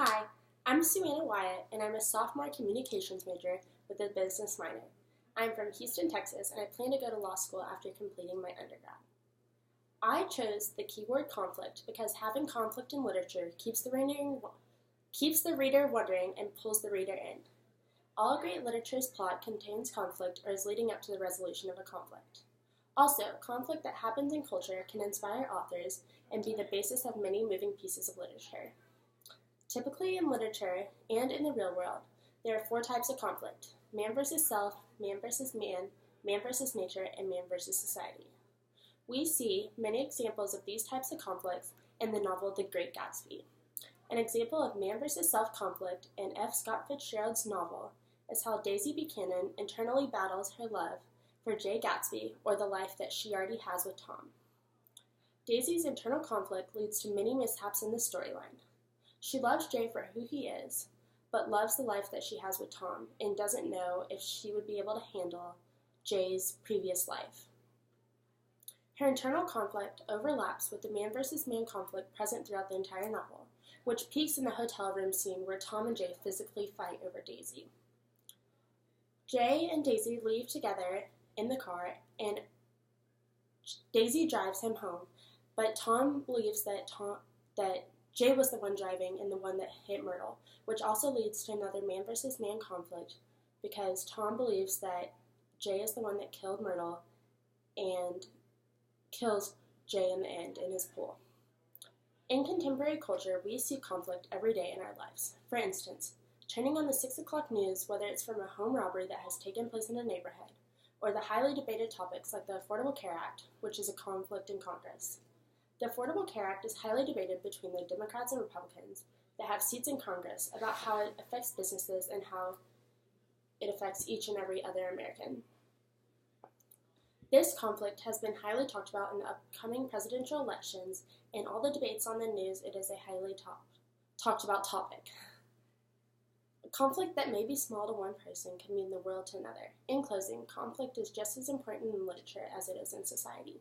Hi, I'm Suanna Wyatt, and I'm a sophomore communications major with a business minor. I'm from Houston, Texas, and I plan to go to law school after completing my undergrad. I chose the keyword conflict because having conflict in literature keeps the reader wondering and pulls the reader in. All great literature's plot contains conflict or is leading up to the resolution of a conflict. Also, conflict that happens in culture can inspire authors and be the basis of many moving pieces of literature. Typically in literature and in the real world, there are four types of conflict: man versus self, man versus man versus nature, and man versus society. We see many examples of these types of conflicts in the novel The Great Gatsby. An example of man versus self conflict in F. Scott Fitzgerald's novel is how Daisy Buchanan internally battles her love for Jay Gatsby, or the life that she already has with Tom. Daisy's internal conflict leads to many mishaps in the storyline. She loves Jay for who he is, but loves the life that she has with Tom and doesn't know if she would be able to handle Jay's previous life. Her internal conflict overlaps with the man versus man conflict present throughout the entire novel, which peaks in the hotel room scene where Tom and Jay physically fight over Daisy. Jay and Daisy leave together in the car, and Daisy drives him home, but Tom believes that Jay was the one driving and the one that hit Myrtle, which also leads to another man versus man conflict because Tom believes that Jay is the one that killed Myrtle and kills Jay in the end in his pool. In contemporary culture, we see conflict every day in our lives. For instance, turning on the 6 o'clock news, whether it's from a home robbery that has taken place in a neighborhood, or the highly debated topics like the Affordable Care Act, which is a conflict in Congress. The Affordable Care Act is highly debated between the Democrats and Republicans that have seats in Congress about how it affects businesses and how it affects each and every other American. This conflict has been highly talked about in the upcoming presidential elections, and all the debates on the news, it is a highly talked about topic. A conflict that may be small to one person can mean the world to another. In closing, conflict is just as important in literature as it is in society.